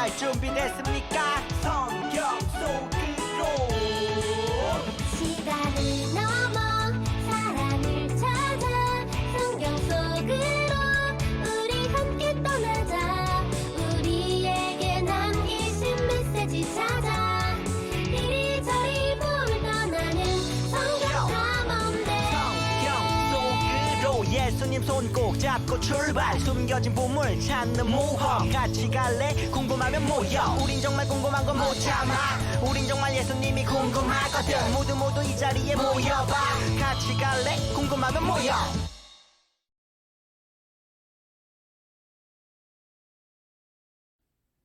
기도할 준비됐습니까? 성경 속으로 시간을 넘어 사랑을 찾아 성경 속으로 우리 함께 떠나자. 우리에게 남기신 메시지 찾아 이리저리 훑어나는 성경 탐험대. 성경 속으로 예수님 손 꼭 잡고 출발. 숨겨진 보물 찾는 모험. 같이 갈래? 궁금하면 모여. 우린 정말 궁금한 건 못 참아. 우린 정말 예수님이 궁금하거든. 모두 이 자리에 모여봐. 같이 갈래? 궁금하면 모여.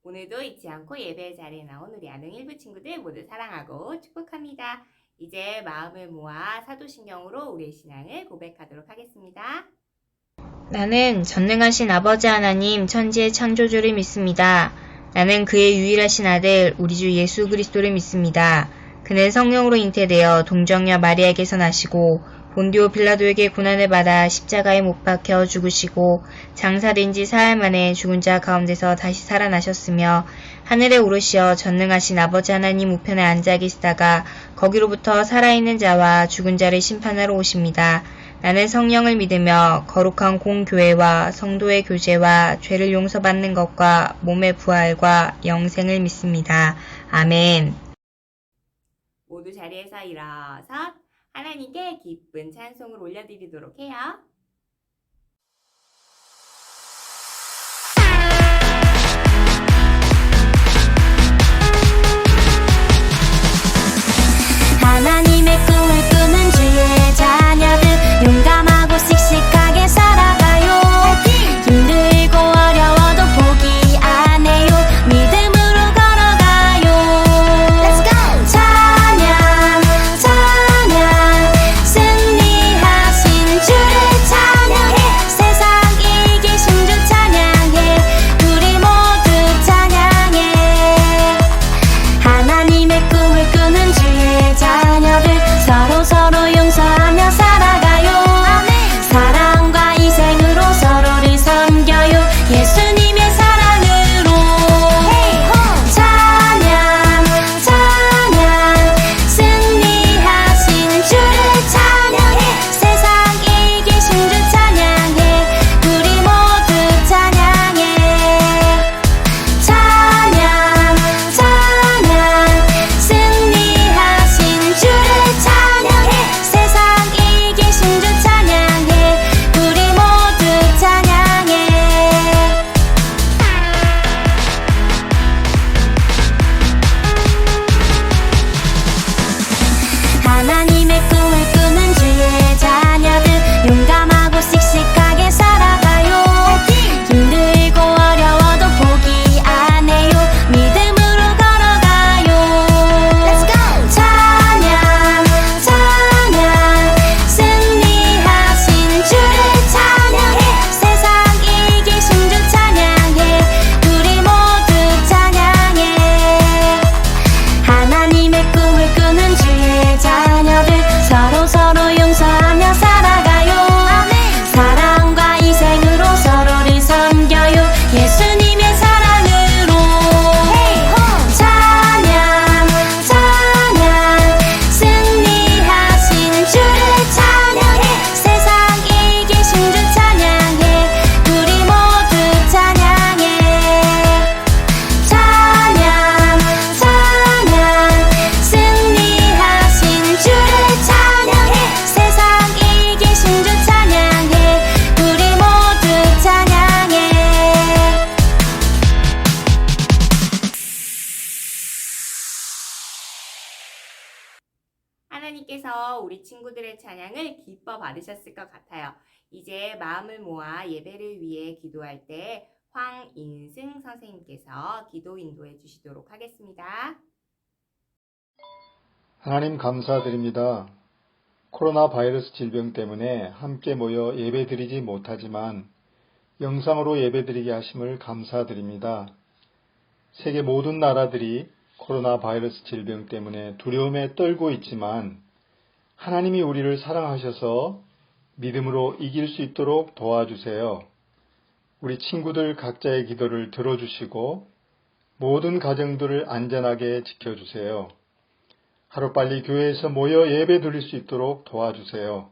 오늘도 잊지 않고 예배 자리에 나온 우리 아는 일부 친구들 모두 사랑하고 축복합니다. 이제 마음을 모아 사도신경으로 우리의 신앙을 고백하도록 하겠습니다. 나는 전능하신 아버지 하나님 천지의 창조주를 믿습니다. 나는 그의 유일하신 아들 우리 주 예수 그리스도를 믿습니다. 그는 성령으로 잉태되어 동정녀 마리아에게서 나시고 본디오 빌라도에게 고난을 받아 십자가에 못 박혀 죽으시고 장사된 지 사흘 만에 죽은 자 가운데서 다시 살아나셨으며 하늘에 오르시어 전능하신 아버지 하나님 우편에 앉아 계시다가 거기로부터 살아있는 자와 죽은 자를 심판하러 오십니다. 나는 성령을 믿으며 거룩한 공교회와 성도의 교제와 죄를 용서받는 것과 몸의 부활과 영생을 믿습니다. 아멘. 모두 자리에서 일어서 하나님께 기쁜 찬송을 올려드리도록 해요. 하나님의 꿈을 꾸는 주의 자녀들 용감하고 씩씩하게 살아가요. 힘들고 어려워도 포기 안 해요. 믿음으로 걸어가요. 찬양 찬양 승리하신 주를 찬양해. 세상 이기신 주 찬양해. 우리 모두 찬양해. 하나님의 꿈을 꾸는 주의 자녀들 서로 용서하며 살아가요. 사랑과 희생으로 서로를 섬겨요. 예수님의 사랑으로. 찬양 찬양 승리하신 주를 찬양해. 세상 이기신 주 찬양해. 우리 모두 찬양해. 찬양 찬양 승리하신 주를 찬양해. 세상 이기신 주 찬양해. 우리 모두 찬양해. 하나님의 꿈을 꾸는 주의 자녀들 용감하고 씩씩하게 살아가요. 힘들고 어려워도 포기 안 해요. 믿음으로 걸어가요. 찬양 찬양 승리하신 주를 찬양해. 세상 이기신 주 찬양해. 우리 모두 찬양해. 하나님의 꿈을 꾸는 주의 자녀들 서로 용서하며 살아가요. 사랑과 희생으로 서로를 섬겨요. 예수님의 사랑으로. 찬양 찬양 승리하신 주를 찬양해. 세상 이기신 주 찬양해. 우리 모두 찬양해. 찬양 찬양 승리하신 주를 찬양해. 세상 이기신 주 찬양해. 우리 모두 찬양해. 하나님께서 우리 친구들의 찬양을 기뻐 받으셨을 것 같아요. 이제 마음을 모아 예배를 위해 기도할 때 황인승 선생님께서 기도 인도해 주시도록 하겠습니다. 하나님 감사드립니다. 코로나 바이러스 질병 때문에 함께 모여 예배드리지 못하지만 영상으로 예배드리게 하심을 감사드립니다. 세계 모든 나라들이 코로나 바이러스 질병 때문에 두려움에 떨고 있지만 하나님이 우리를 사랑하셔서 믿음으로 이길 수 있도록 도와주세요. 우리 친구들 각자의 기도를 들어주시고 모든 가정들을 안전하게 지켜주세요. 하루빨리 교회에서 모여 예배 드릴 수 있도록 도와주세요.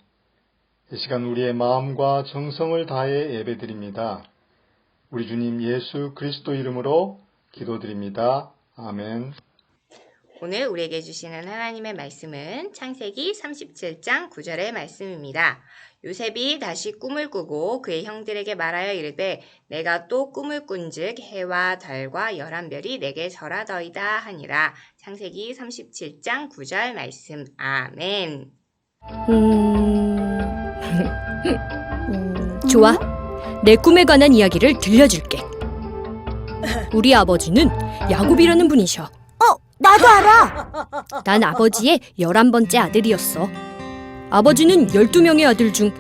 이 시간 우리의 마음과 정성을 다해 예배 드립니다. 우리 주님 예수 그리스도 이름으로 기도드립니다. 아멘. 오늘 우리에게 주시는 하나님의 말씀은 창세기 37장 9절의 말씀입니다. 요셉이 다시 꿈을 꾸고 그의 형들에게 말하여 이르되 내가 또 꿈을 꾼즉 해와 달과 11별이 내게 절하더이다 하니라. 창세기 37장 9절 말씀. 아멘. 좋아. 내 꿈에 관한 이야기를 들려줄게. 우리 아버지는 야곱이라는 분이셔. 나도 알아. 난 아버지의 11번째 아들이었어. 아버지는 12명의 아들 중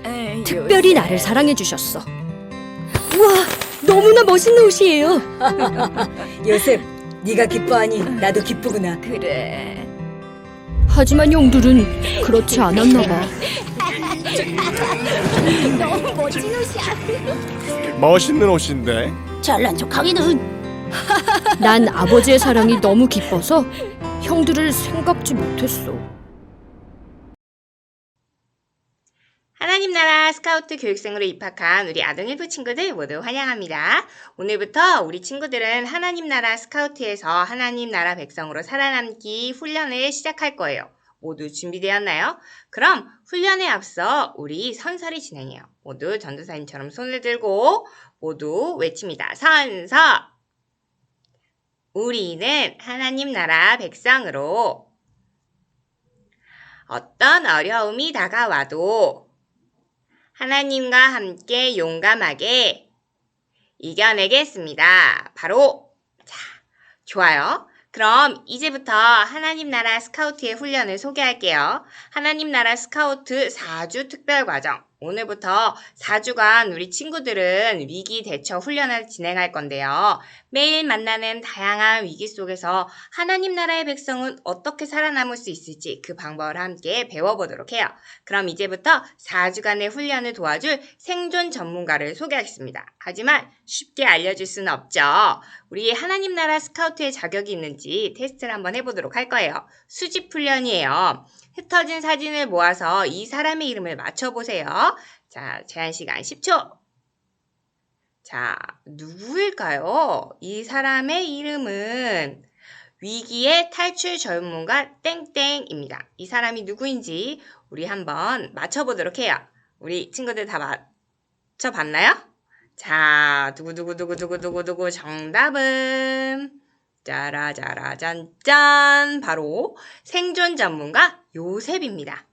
특별히 나를 사랑해 주셨어. 우와, 너무나 멋있는 옷이에요. 요셉, 네가 기뻐하니 나도 기쁘구나. 그래. 하지만 형들은 그렇지 않았나 봐. 너무 멋진 옷이야. 멋있는 옷인데. 잘난 척하기는. 난 아버지의 사랑이 너무 기뻐서 형들을 생각지 못했어. 하나님 나라 스카우트 교육생으로 입학한 우리 아동일부 친구들 모두 환영합니다. 오늘부터 우리 친구들은 하나님 나라 스카우트에서 하나님 나라 백성으로 살아남기 훈련을 시작할 거예요. 모두 준비되었나요? 그럼 훈련에 앞서 우리 선서를 진행해요. 모두 전도사님처럼 손을 들고 모두 외칩니다. 선서! 우리는 하나님 나라 백성으로 어떤 어려움이 다가와도 하나님과 함께 용감하게 이겨내겠습니다. 바로 자, 좋아요. 그럼 이제부터 하나님 나라 스카우트의 훈련을 소개할게요. 하나님 나라 스카우트 4주 특별과정. 오늘부터 4주간 우리 친구들은 위기 대처 훈련을 진행할 건데요. 매일 만나는 다양한 위기 속에서 하나님 나라의 백성은 어떻게 살아남을 수 있을지 그 방법을 함께 배워보도록 해요. 그럼 이제부터 4주간의 훈련을 도와줄 생존 전문가를 소개하겠습니다. 하지만 쉽게 알려줄 수는 없죠. 우리 하나님 나라 스카우트의 자격이 있는지 테스트를 한번 해보도록 할 거예요. 수집 훈련이에요. 흩어진 사진을 모아서 이 사람의 이름을 맞춰보세요. 자, 제한 시간 10초. 자, 누구일까요? 이 사람의 이름은 위기의 탈출 전문가 땡땡입니다. 이 사람이 누구인지 우리 한번 맞춰보도록 해요. 우리 친구들 다 맞춰봤나요? 자, 두구두구두구두구두구 정답은 짜라짜라짠짠 바로 생존 전문가 요셉입니다.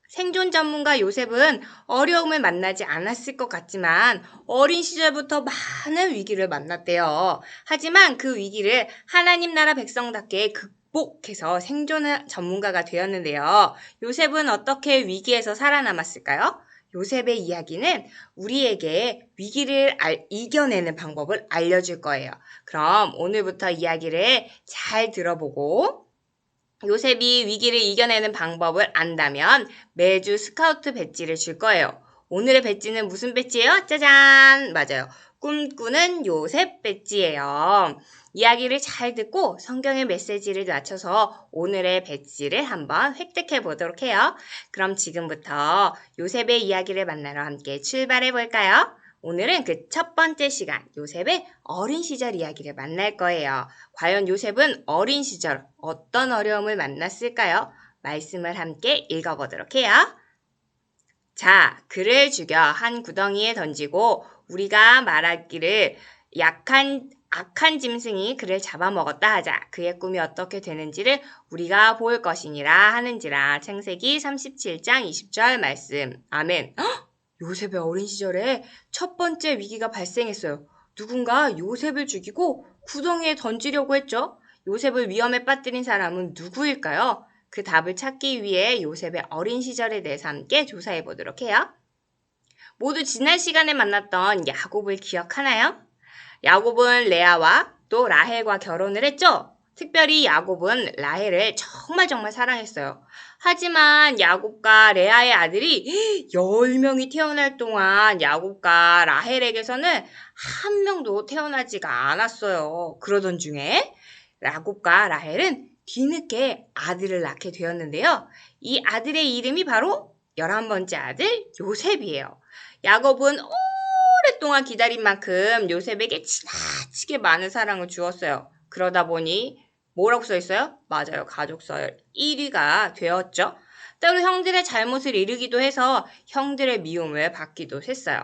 생존 전문가 요셉은 어려움을 만나지 않았을 것 같지만 어린 시절부터 많은 위기를 만났대요. 하지만 그 위기를 하나님 나라 백성답게 극복해서 생존 전문가가 되었는데요. 요셉은 어떻게 위기에서 살아남았을까요? 요셉의 이야기는 우리에게 위기를 이겨내는 방법을 알려줄 거예요. 그럼 오늘부터 이야기를 잘 들어보고 요셉이 위기를 이겨내는 방법을 안다면 매주 스카우트 배지를 줄 거예요. 오늘의 배지는 무슨 배지예요? 짜잔! 맞아요. 꿈꾸는 요셉 배지예요. 이야기를 잘 듣고 성경의 메시지를 맞춰서 오늘의 배지를 한번 획득해 보도록 해요. 그럼 지금부터 요셉의 이야기를 만나러 함께 출발해 볼까요? 오늘은 그 첫 번째 시간, 요셉의 어린 시절 이야기를 만날 거예요. 과연 요셉은 어린 시절 어떤 어려움을 만났을까요? 말씀을 함께 읽어보도록 해요. 자, 그를 죽여 한 구덩이에 던지고 우리가 말하기를 악한 짐승이 그를 잡아먹었다 하자. 그의 꿈이 어떻게 되는지를 우리가 볼 것이니라 하는지라. 창세기 37장 20절 말씀. 아멘. 헉! 요셉의 어린 시절에 첫 번째 위기가 발생했어요. 누군가 요셉을 죽이고 구덩이에 던지려고 했죠. 요셉을 위험에 빠뜨린 사람은 누구일까요? 그 답을 찾기 위해 요셉의 어린 시절에 대해서 함께 조사해 보도록 해요. 모두 지난 시간에 만났던 야곱을 기억하나요? 야곱은 레아와 또 라헬과 결혼을 했죠? 특별히 야곱은 라헬을 정말 사랑했어요. 하지만 야곱과 레아의 아들이 10명이 태어날 동안 야곱과 라헬에게서는 한 명도 태어나지가 않았어요. 그러던 중에 야곱과 라헬은 뒤늦게 아들을 낳게 되었는데요. 이 아들의 이름이 바로 11번째 아들 요셉이에요. 야곱은 오랫동안 기다린 만큼 요셉에게 지나치게 많은 사랑을 주었어요. 그러다 보니 뭐라고 써 있어요? 맞아요. 가족서열 1위가 되었죠. 때로 형들의 잘못을 이르기도 해서 형들의 미움을 받기도 했어요.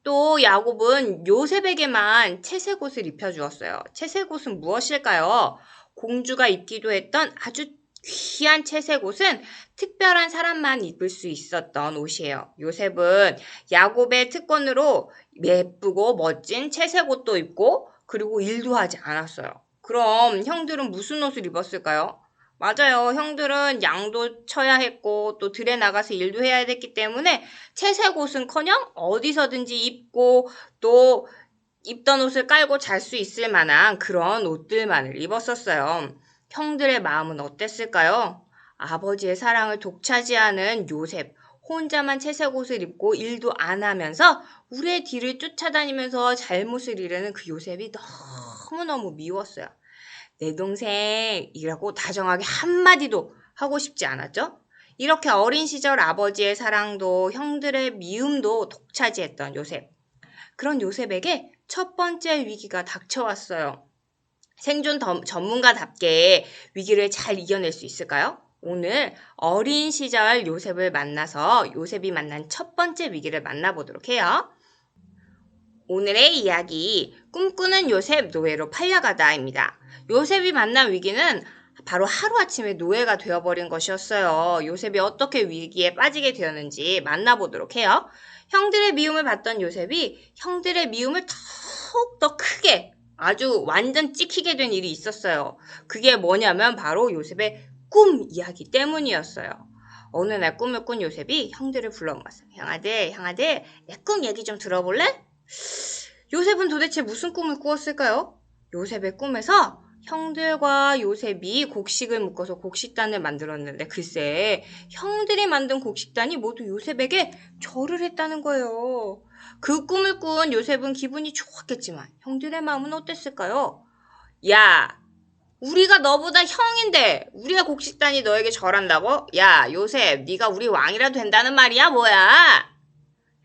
또 야곱은 요셉에게만 채색옷을 입혀주었어요. 채색옷은 무엇일까요? 공주가 입기도 했던 아주 귀한 채색옷은 특별한 사람만 입을 수 있었던 옷이에요. 요셉은 야곱의 특권으로 예쁘고 멋진 채색옷도 입고 그리고 일도 하지 않았어요. 그럼 형들은 무슨 옷을 입었을까요? 맞아요. 형들은 양도 쳐야 했고 또 들에 나가서 일도 해야 됐기 때문에 채색옷은커녕 어디서든지 입고 또 입던 옷을 깔고 잘 수 있을 만한 그런 옷들만을 입었었어요. 형들의 마음은 어땠을까요? 아버지의 사랑을 독차지하는 요셉, 혼자만 채색옷을 입고 일도 안 하면서 우리의 뒤를 쫓아다니면서 잘못을 이르는 그 요셉이 너무너무 미웠어요. 내 동생이라고 다정하게 한마디도 하고 싶지 않았죠? 이렇게 어린 시절 아버지의 사랑도 형들의 미움도 독차지했던 요셉. 그런 요셉에게 첫 번째 위기가 닥쳐왔어요. 생존 전문가답게 위기를 잘 이겨낼 수 있을까요? 오늘 어린 시절 요셉을 만나서 요셉이 만난 첫 번째 위기를 만나보도록 해요. 오늘의 이야기, 꿈꾸는 요셉 노예로 팔려가다입니다. 요셉이 만난 위기는 바로 하루아침에 노예가 되어버린 것이었어요. 요셉이 어떻게 위기에 빠지게 되었는지 만나보도록 해요. 형들의 미움을 받던 요셉이 형들의 미움을 더욱더 크게 아주 완전 찍히게 된 일이 있었어요. 그게 뭐냐면 바로 요셉의 꿈 이야기 때문이었어요. 어느 날 꿈을 꾼 요셉이 형들을 불러 모았어요. 형아들, 내 꿈 얘기 좀 들어볼래? 요셉은 도대체 무슨 꿈을 꾸었을까요? 요셉의 꿈에서 형들과 요셉이 곡식을 묶어서 곡식단을 만들었는데 글쎄 형들이 만든 곡식단이 모두 요셉에게 절을 했다는 거예요. 그 꿈을 꾼 요셉은 기분이 좋았겠지만 형들의 마음은 어땠을까요? 야, 우리가 너보다 형인데 우리가 곡식단이 너에게 절한다고? 야, 요셉, 네가 우리 왕이라도 된다는 말이야 뭐야?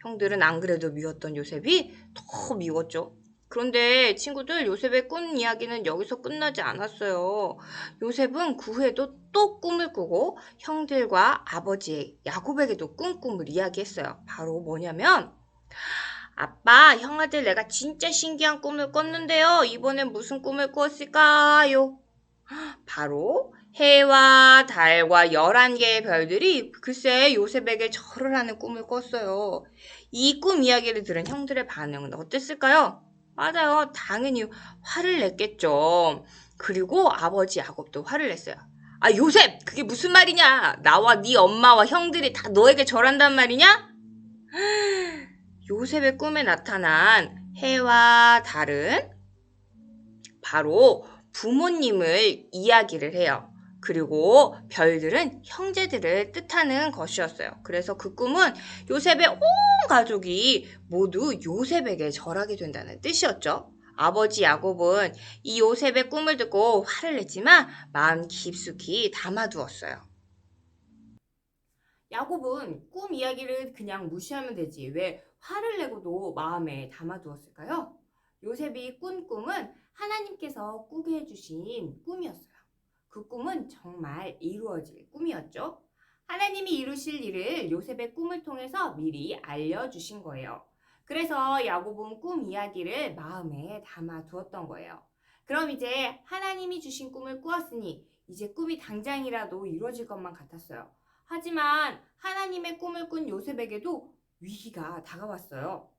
형들은 안 그래도 미웠던 요셉이 더 미웠죠. 그런데 친구들, 요셉의 꿈 이야기는 여기서 끝나지 않았어요. 요셉은 그 후에도 또 꿈을 꾸고 형들과 아버지 야곱에게도 꿈을 이야기했어요. 바로 뭐냐면 아빠, 형아들 내가 진짜 신기한 꿈을 꿨는데요. 이번엔 무슨 꿈을 꾸었을까요? 바로 해와 달과 11개의 별들이 글쎄 요셉에게 절을 하는 꿈을 꿨어요. 이 꿈 이야기를 들은 형들의 반응은 어땠을까요? 맞아요. 당연히 화를 냈겠죠. 그리고 아버지 야곱도 화를 냈어요. 아, 요셉! 그게 무슨 말이냐? 나와 네 엄마와 형들이 다 너에게 절한단 말이냐? 요셉의 꿈에 나타난 해와 달은 바로 부모님을 이야기를 해요. 그리고 별들은 형제들을 뜻하는 것이었어요. 그래서 그 꿈은 요셉의 온 가족이 모두 요셉에게 절하게 된다는 뜻이었죠. 아버지 야곱은 이 요셉의 꿈을 듣고 화를 냈지만 마음 깊숙이 담아두었어요. 야곱은 꿈 이야기를 그냥 무시하면 되지 왜 화를 내고도 마음에 담아두었을까요? 요셉이 꾼 꿈은 하나님께서 꾸게 해주신 꿈이었어요. 그 꿈은 정말 이루어질 꿈이었죠. 하나님이 이루실 일을 요셉의 꿈을 통해서 미리 알려주신 거예요. 그래서 야곱은 꿈 이야기를 마음에 담아두었던 거예요. 그럼 이제 하나님이 주신 꿈을 꾸었으니 이제 꿈이 당장이라도 이루어질 것만 같았어요. 하지만 하나님의 꿈을 꾼 요셉에게도 위기가 다가왔어요.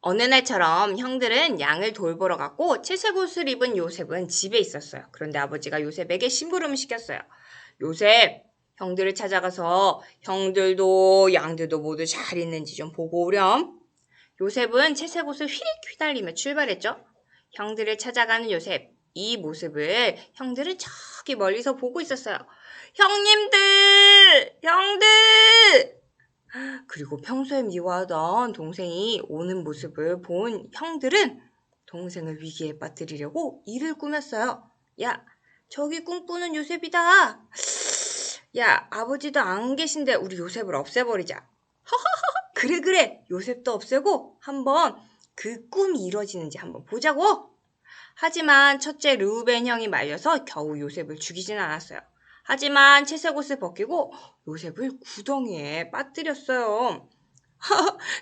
어느 날처럼 형들은 양을 돌보러 갔고 채색옷을 입은 요셉은 집에 있었어요. 그런데 아버지가 요셉에게 심부름을 시켰어요. 요셉, 형들을 찾아가서 형들도 양들도 모두 잘 있는지 좀 보고 오렴. 요셉은 채색옷을 휘릭 휘날리며 출발했죠. 형들을 찾아가는 요셉, 이 모습을 형들은 저기 멀리서 보고 있었어요. 형들! 그리고 평소에 미워하던 동생이 오는 모습을 본 형들은 동생을 위기에 빠뜨리려고 일을 꾸몄어요. 야, 저기 꿈꾸는 요셉이다. 야, 아버지도 안 계신데 우리 요셉을 없애버리자. 그래. 요셉도 없애고 한번 그 꿈이 이루어지는지 한번 보자고. 하지만 첫째 르우벤 형이 말려서 겨우 요셉을 죽이진 않았어요. 하지만 채색 옷을 벗기고 요셉을 구덩이에 빠뜨렸어요.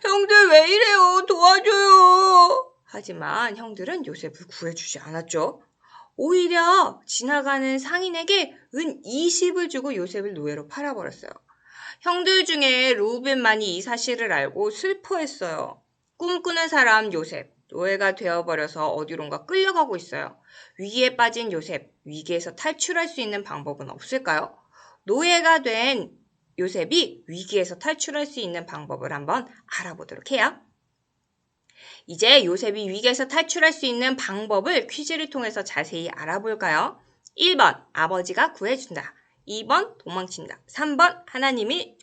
형들 왜 이래요? 도와줘요. 하지만 형들은 요셉을 구해주지 않았죠. 오히려 지나가는 상인에게 은 20을 주고 요셉을 노예로 팔아버렸어요. 형들 중에 르우벤만이 이 사실을 알고 슬퍼했어요. 꿈꾸는 사람 요셉, 노예가 되어버려서 어디론가 끌려가고 있어요. 위기에 빠진 요셉, 위기에서 탈출할 수 있는 방법은 없을까요? 노예가 된 요셉이 위기에서 탈출할 수 있는 방법을 한번 알아보도록 해요. 이제 요셉이 위기에서 탈출할 수 있는 방법을 퀴즈를 통해서 자세히 알아볼까요? 1번, 아버지가 구해준다. 2번, 도망친다. 3번, 하나님이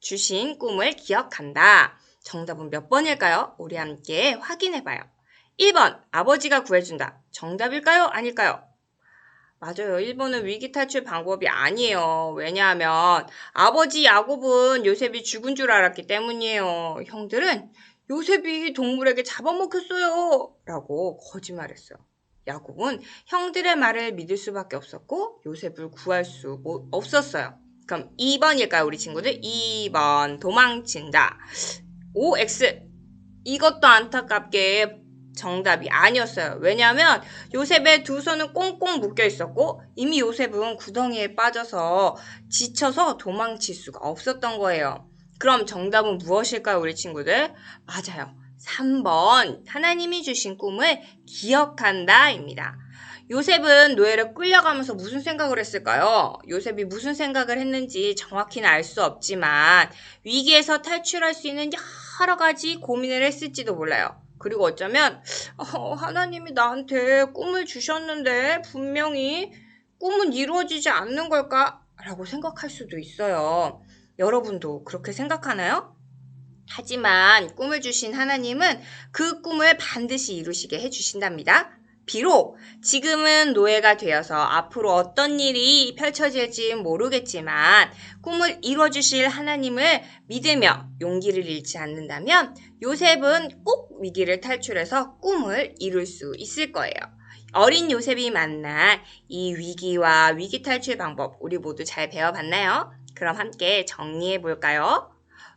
주신 꿈을 기억한다. 정답은 몇 번일까요? 우리 함께 확인해봐요. 1번, 아버지가 구해준다. 정답일까요? 아닐까요? 맞아요. 1번은 위기 탈출 방법이 아니에요. 왜냐하면 아버지 야곱은 요셉이 죽은 줄 알았기 때문이에요. 형들은 요셉이 동물에게 잡아먹혔어요 라고 거짓말했어요. 야곱은 형들의 말을 믿을 수밖에 없었고 요셉을 구할 수 없었어요. 그럼 2번일까요, 우리 친구들? 2번, 도망친다. OX. 이것도 안타깝게 정답이 아니었어요. 왜냐하면 요셉의 두 손은 꽁꽁 묶여 있었고 이미 요셉은 구덩이에 빠져서 지쳐서 도망칠 수가 없었던 거예요. 그럼 정답은 무엇일까요, 우리 친구들? 맞아요. 3번, 하나님이 주신 꿈을 기억한다 입니다. 요셉은 노예로 끌려가면서 무슨 생각을 했을까요? 요셉이 무슨 생각을 했는지 정확히는 알 수 없지만 위기에서 탈출할 수 있는 여러 가지 고민을 했을지도 몰라요. 그리고 어쩌면 하나님이 나한테 꿈을 주셨는데 분명히 꿈은 이루어지지 않는 걸까? 라고 생각할 수도 있어요. 여러분도 그렇게 생각하나요? 하지만 꿈을 주신 하나님은 그 꿈을 반드시 이루시게 해주신답니다. 비록 지금은 노예가 되어서 앞으로 어떤 일이 펼쳐질지 모르겠지만 꿈을 이뤄주실 하나님을 믿으며 용기를 잃지 않는다면 요셉은 꼭 위기를 탈출해서 꿈을 이룰 수 있을 거예요. 어린 요셉이 만난 이 위기와 위기 탈출 방법 우리 모두 잘 배워봤나요? 그럼 함께 정리해 볼까요?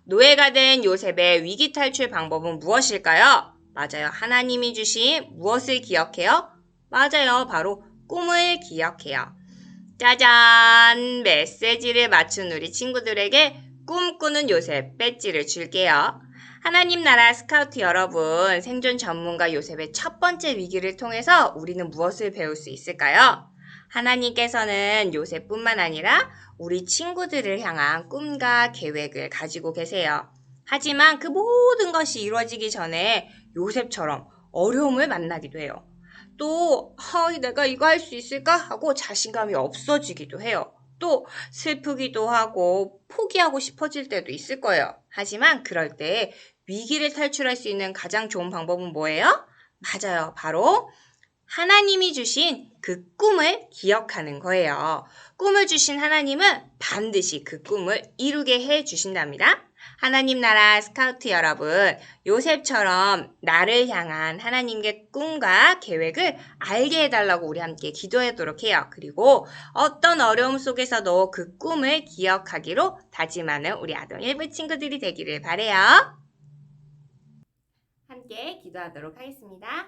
노예가 된 요셉의 위기 탈출 방법은 무엇일까요? 맞아요. 하나님이 주신 무엇을 기억해요? 맞아요. 바로 꿈을 기억해요. 짜잔! 메시지를 맞춘 우리 친구들에게 꿈꾸는 요셉 배지를 줄게요. 하나님 나라 스카우트 여러분, 생존 전문가 요셉의 첫 번째 위기를 통해서 우리는 무엇을 배울 수 있을까요? 하나님께서는 요셉뿐만 아니라 우리 친구들을 향한 꿈과 계획을 가지고 계세요. 하지만 그 모든 것이 이루어지기 전에 요셉처럼 어려움을 만나기도 해요. 또 내가 이거 할 수 있을까? 하고 자신감이 없어지기도 해요. 또 슬프기도 하고 포기하고 싶어질 때도 있을 거예요. 하지만 그럴 때 위기를 탈출할 수 있는 가장 좋은 방법은 뭐예요? 맞아요. 바로 하나님이 주신 그 꿈을 기억하는 거예요. 꿈을 주신 하나님은 반드시 그 꿈을 이루게 해 주신답니다. 하나님 나라 스카우트 여러분, 요셉처럼 나를 향한 하나님의 꿈과 계획을 알게 해달라고 우리 함께 기도하도록 해요. 그리고 어떤 어려움 속에서도 그 꿈을 기억하기로 다짐하는 우리 아동 1부 친구들이 되기를 바라요. 함께 기도하도록 하겠습니다.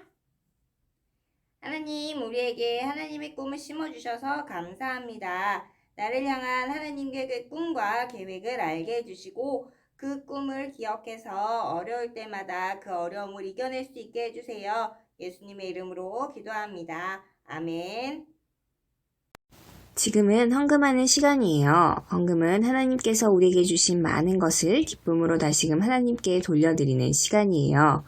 하나님, 우리에게 하나님의 꿈을 심어주셔서 감사합니다. 나를 향한 하나님의 그 꿈과 계획을 알게 해주시고 그 꿈을 기억해서 어려울 때마다 그 어려움을 이겨낼 수 있게 해주세요. 예수님의 이름으로 기도합니다. 아멘. 지금은 헌금하는 시간이에요. 헌금은 하나님께서 우리에게 주신 많은 것을 기쁨으로 다시금 하나님께 돌려드리는 시간이에요.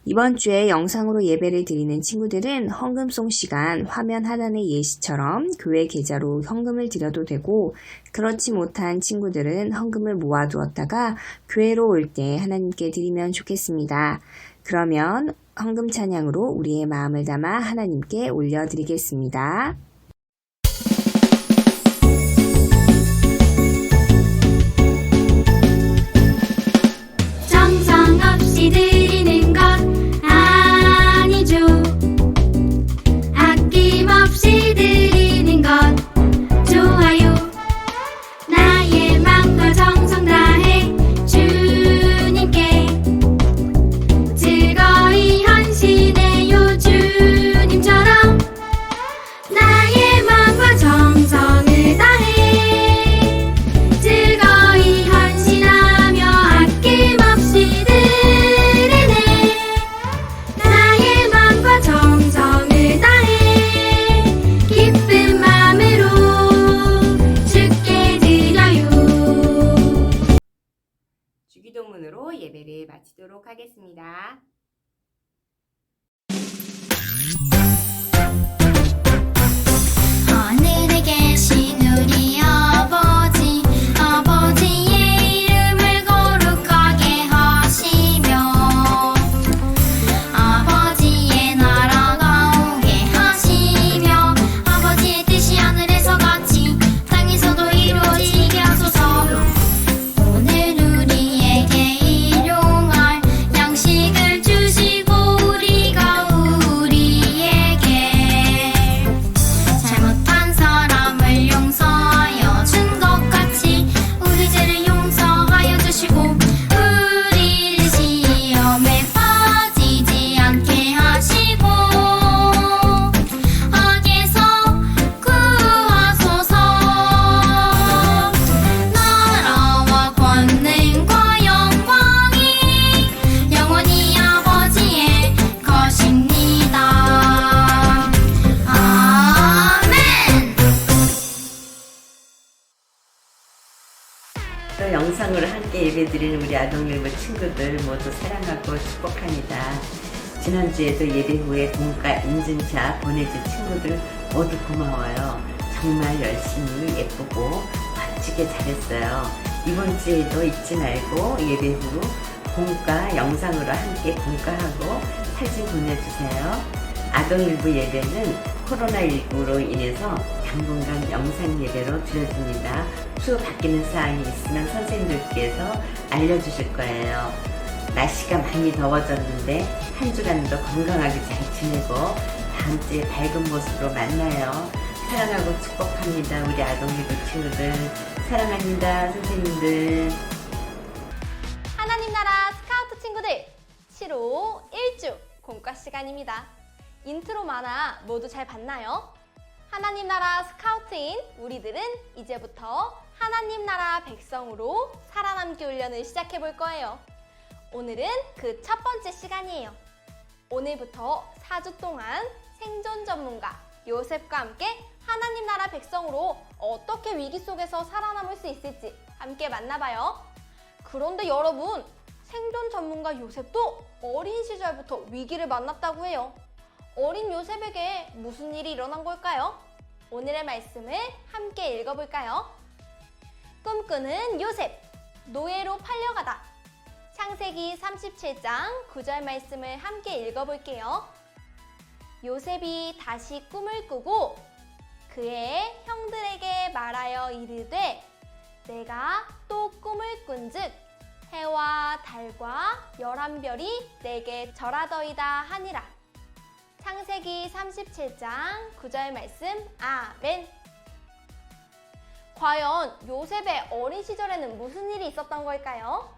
이번 주에 영상으로 예배를 드리는 친구들은 헌금송 시간 화면 하단의 예시처럼 교회 계좌로 헌금을 드려도 되고, 그렇지 못한 친구들은 헌금을 모아두었다가 교회로 올 때 하나님께 드리면 좋겠습니다. 그러면 헌금 찬양으로 우리의 마음을 담아 하나님께 올려드리겠습니다. 정성 없이 드리는 것 아니죠. 아낌없이 드리는 것 좋아요. 나의 마음과 정성 다해 주님께 즐거이 헌신해요. 주님처럼 나의 마음과 정성을 다해 즐거이 헌신하며 아낌없이 드리네. 나의 마음과 정성을 다해 기쁜 마음으로 주께 드려요. 주기도문으로 예배를 마치도록 하겠습니다. 하늘에 계신 우리 아버지, 아버지의 이름을 거룩하게 하시며 아버지의 나라가 오게 하시며 아버지의 뜻이 하늘에서 같이 땅에서도 이루어지게 하소서. 오늘 우리에게 일용할 양식을 주시고 우리가 우리에게 잘못한 사람을 용서하여 준 것 같이 우리 죄를 용서하여 주시고 우리를 시험에 빠지지 않게 하시고 악에서 구하소서. 나라와 권능과 영광이 영원히 아버지의 것입니다. 아멘. 또 영상으로 함께 예배드리는 우리 아동일부 친구들 모두 사랑하고 축복합니다. 지난주에도 예배 후에 공과 인증샷 보내준 친구들 모두 고마워요. 정말 열심히 예쁘고 멋지게 잘했어요. 이번 주에도 잊지 말고 예배 후 공과 영상으로 함께 공과하고 사진 보내주세요. 아동일부 예배는 코로나19로 인해서 당분간 영상 예배로 줄여집니다. 추후 바뀌는 사항이 있으면 선생님들께서 알려주실 거예요. 날씨가 많이 더워졌는데 한 주간도 건강하게 잘 지내고 다음 주에 밝은 모습으로 만나요. 사랑하고 축복합니다. 우리 아동일부 친구들 사랑합니다. 선생님들. 하나님 나라 스카우트 친구들 7호 1주 공과 시간입니다. 인트로 만화 모두 잘 봤나요? 하나님 나라 스카우트인 우리들은 이제부터 하나님 나라 백성으로 살아남기 훈련을 시작해 볼 거예요. 오늘은 그 첫 번째 시간이에요. 오늘부터 4주 동안 생존 전문가 요셉과 함께 하나님 나라 백성으로 어떻게 위기 속에서 살아남을 수 있을지 함께 만나봐요. 그런데 여러분, 생존 전문가 요셉도 어린 시절부터 위기를 만났다고 해요. 어린 요셉에게 무슨 일이 일어난 걸까요? 오늘의 말씀을 함께 읽어볼까요? 꿈꾸는 요셉, 노예로 팔려가다. 창세기 37장 9절 말씀을 함께 읽어볼게요. 요셉이 다시 꿈을 꾸고 그의 형들에게 말하여 이르되 내가 또 꿈을 꾼즉 해와 달과 11별이 내게 절하더이다 하니라. 창세기 37장 9절 말씀 아멘. 과연 요셉의 어린 시절에는 무슨 일이 있었던 걸까요?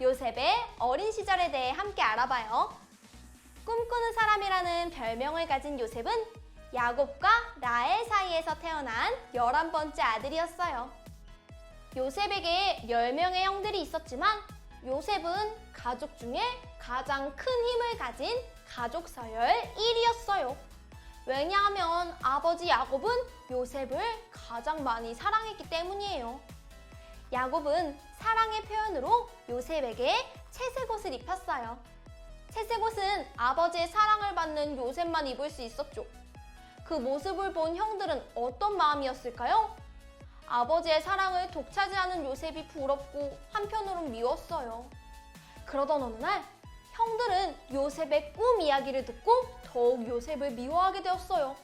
요셉의 어린 시절에 대해 함께 알아봐요. 꿈꾸는 사람이라는 별명을 가진 요셉은 야곱과 라헬 사이에서 태어난 11번째 아들이었어요. 요셉에게 10명의 형들이 있었지만 요셉은 가족 중에 가장 큰 힘을 가진 가족 서열 1위였어요. 왜냐하면 아버지 야곱은 요셉을 가장 많이 사랑했기 때문이에요. 야곱은 사랑의 표현으로 요셉에게 채색 옷을 입혔어요. 채색 옷은 아버지의 사랑을 받는 요셉만 입을 수 있었죠. 그 모습을 본 형들은 어떤 마음이었을까요? 아버지의 사랑을 독차지하는 요셉이 부럽고 한편으론 미웠어요. 그러던 어느 날 형들은 요셉의 꿈 이야기를 듣고 더욱 요셉을 미워하게 되었어요.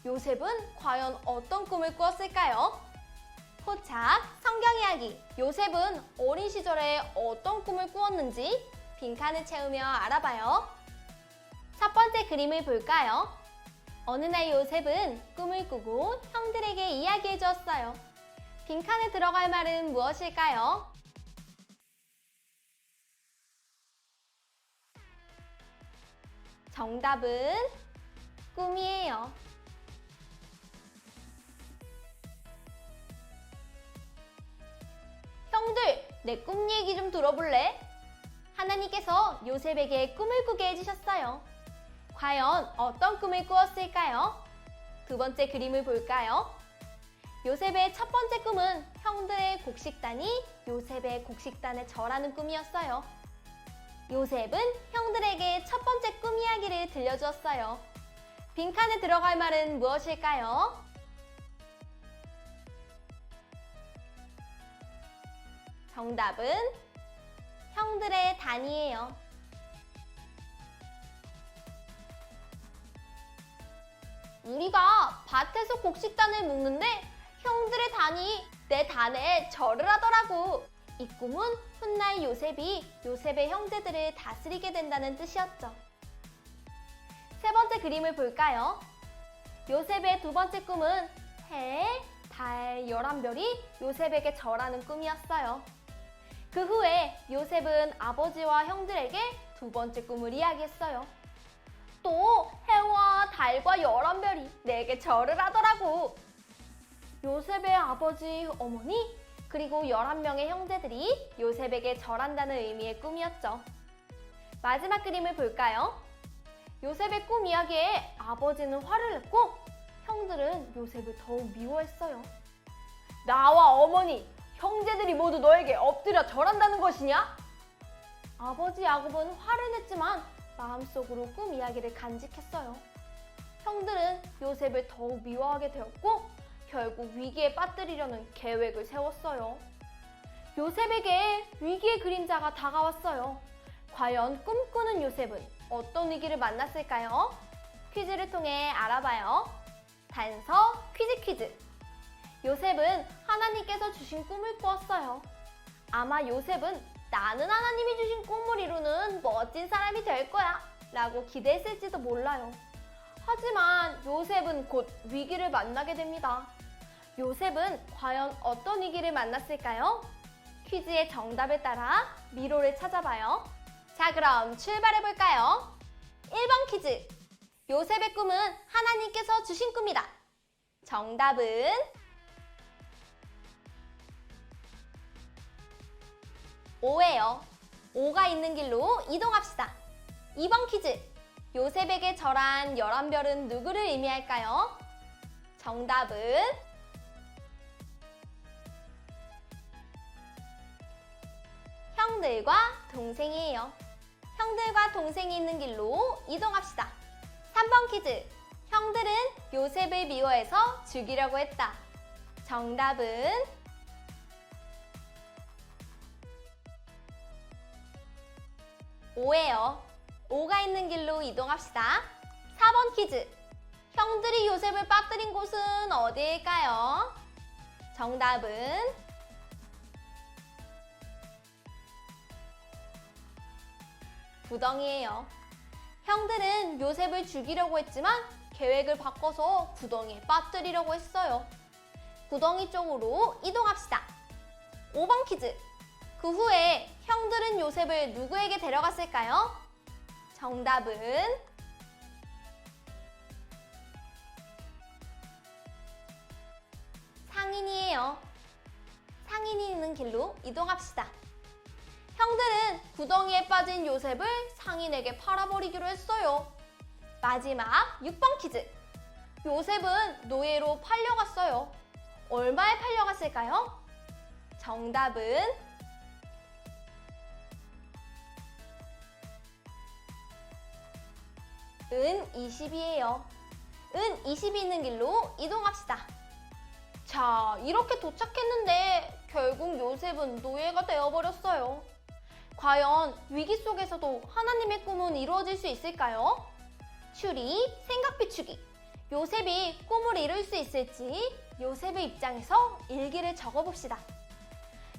요셉은 과연 어떤 꿈을 꾸었을까요? 포착 성경 이야기. 요셉은 어린 시절에 어떤 꿈을 꾸었는지 빈칸을 채우며 알아봐요. 첫 번째 그림을 볼까요? 어느 날 요셉은 꿈을 꾸고 형들에게 이야기해 주었어요. 빈칸에 들어갈 말은 무엇일까요? 정답은 꿈이에요. 형들, 내 꿈 얘기 좀 들어볼래? 하나님께서 요셉에게 꿈을 꾸게 해주셨어요. 과연 어떤 꿈을 꾸었을까요? 두 번째 그림을 볼까요? 요셉의 첫 번째 꿈은 형들의 곡식단이 요셉의 곡식단에 절하는 꿈이었어요. 요셉은 형들에게 첫 번째 꿈 이야기를 들려주었어요. 빈칸에 들어갈 말은 무엇일까요? 정답은 형들의 단이에요. 우리가 밭에서 곡식단을 묶는데 형들의 단이 내 단에 절을 하더라고. 이 꿈은 훗날 요셉이 요셉의 형제들을 다스리게 된다는 뜻이었죠. 세 번째 그림을 볼까요? 요셉의 두 번째 꿈은 해, 달, 11별이 요셉에게 절하는 꿈이었어요. 그 후에 요셉은 아버지와 형들에게 두 번째 꿈을 이야기했어요. 또 해와 달과 11별이 내게 절을 하더라고. 요셉의 아버지, 어머니, 그리고 11명의 형제들이 요셉에게 절한다는 의미의 꿈이었죠. 마지막 그림을 볼까요? 요셉의 꿈 이야기에 아버지는 화를 냈고 형들은 요셉을 더욱 미워했어요. 나와 어머니, 형제들이 모두 너에게 엎드려 절한다는 것이냐? 아버지 야곱은 화를 냈지만 마음속으로 꿈 이야기를 간직했어요. 형들은 요셉을 더욱 미워하게 되었고 결국 위기에 빠뜨리려는 계획을 세웠어요. 요셉에게 위기의 그림자가 다가왔어요. 과연 꿈꾸는 요셉은 어떤 위기를 만났을까요? 퀴즈를 통해 알아봐요. 단서 퀴즈. 요셉은 하나님께서 주신 꿈을 꾸었어요. 아마 요셉은 나는 하나님이 주신 꿈을 이루는 멋진 사람이 될 거야 라고 기대했을지도 몰라요. 하지만 요셉은 곧 위기를 만나게 됩니다. 요셉은 과연 어떤 위기를 만났을까요? 퀴즈의 정답을 따라 미로를 찾아봐요. 자, 그럼 출발해볼까요? 1번 퀴즈. 요셉의 꿈은 하나님께서 주신 꿈이다. 정답은 O예요. O가 있는 길로 이동합시다. 2번 퀴즈. 요셉에게 절한 11별은 누구를 의미할까요? 정답은 형들과 동생이에요. 형들과 동생이 있는 길로 이동합시다. 3번 퀴즈. 형들은 요셉을 미워해서 죽이려고 했다. 정답은 O예요. O가 있는 길로 이동합시다. 4번 퀴즈. 형들이 요셉을 빠뜨린 곳은 어디일까요? 정답은 구덩이에요. 형들은 요셉을 죽이려고 했지만 계획을 바꿔서 구덩이에 빠뜨리려고 했어요. 구덩이 쪽으로 이동합시다. 5번 퀴즈. 그 후에 형들은 요셉을 누구에게 데려갔을까요? 정답은 상인이에요. 상인이 있는 길로 이동합시다. 형들은 구덩이에 빠진 요셉을 상인에게 팔아버리기로 했어요. 마지막 6번 퀴즈. 요셉은 노예로 팔려갔어요. 얼마에 팔려갔을까요? 정답은 은 20이에요. 은 20이 있는 길로 이동합시다. 자, 이렇게 도착했는데 결국 요셉은 노예가 되어버렸어요. 과연 위기 속에서도 하나님의 꿈은 이루어질 수 있을까요? 추리, 생각 비추기. 요셉이 꿈을 이룰 수 있을지 요셉의 입장에서 일기를 적어봅시다.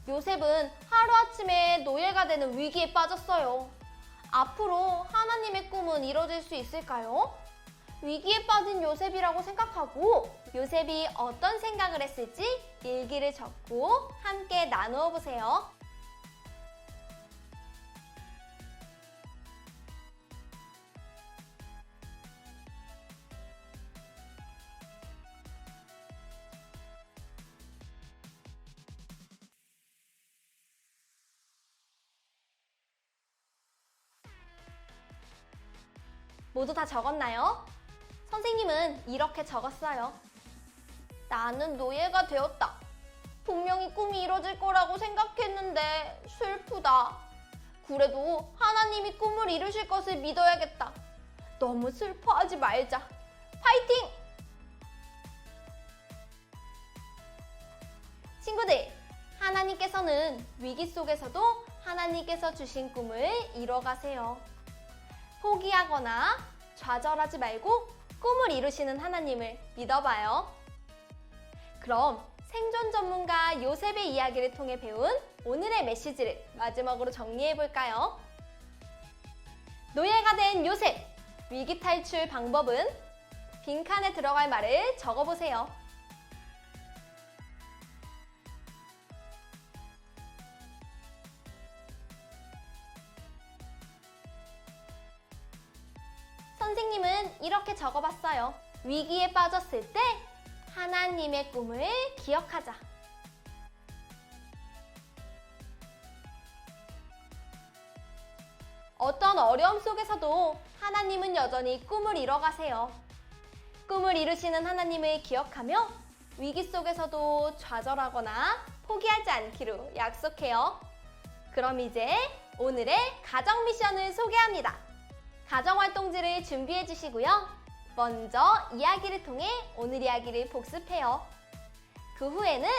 요셉은 하루아침에 노예가 되는 위기에 빠졌어요. 앞으로 하나님의 꿈은 이루어질 수 있을까요? 위기에 빠진 요셉이라고 생각하고 요셉이 어떤 생각을 했을지 일기를 적고 함께 나누어 보세요. 모두 다 적었나요? 선생님은 이렇게 적었어요. 나는 노예가 되었다. 분명히 꿈이 이뤄질 거라고 생각했는데 슬프다. 그래도 하나님이 꿈을 이루실 것을 믿어야겠다. 너무 슬퍼하지 말자. 파이팅! 친구들, 하나님께서는 위기 속에서도 하나님께서 주신 꿈을 이뤄가세요. 포기하거나 좌절하지 말고 꿈을 이루시는 하나님을 믿어봐요. 그럼 생존 전문가 요셉의 이야기를 통해 배운 오늘의 메시지를 마지막으로 정리해볼까요? 노예가 된 요셉, 위기 탈출 방법은 빈칸에 들어갈 말을 적어보세요. 선생님은 이렇게 적어봤어요. 위기에 빠졌을 때 하나님의 꿈을 기억하자. 어떤 어려움 속에서도 하나님은 여전히 꿈을 이뤄가세요. 꿈을 이루시는 하나님을 기억하며 위기 속에서도 좌절하거나 포기하지 않기로 약속해요. 그럼 이제 오늘의 가정 미션을 소개합니다. 가정활동지를 준비해 주시고요. 먼저 이야기를 통해 오늘 이야기를 복습해요. 그 후에는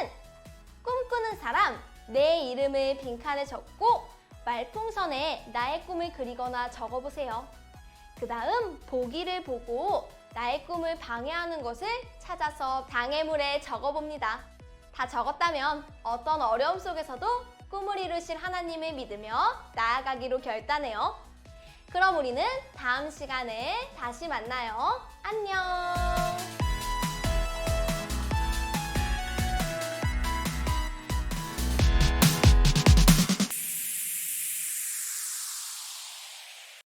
꿈꾸는 사람, 내 이름을 빈칸에 적고 말풍선에 나의 꿈을 그리거나 적어보세요. 그 다음 보기를 보고 나의 꿈을 방해하는 것을 찾아서 방해물에 적어봅니다. 다 적었다면 어떤 어려움 속에서도 꿈을 이루실 하나님을 믿으며 나아가기로 결단해요. 그럼 우리는 다음 시간에 다시 만나요. 안녕!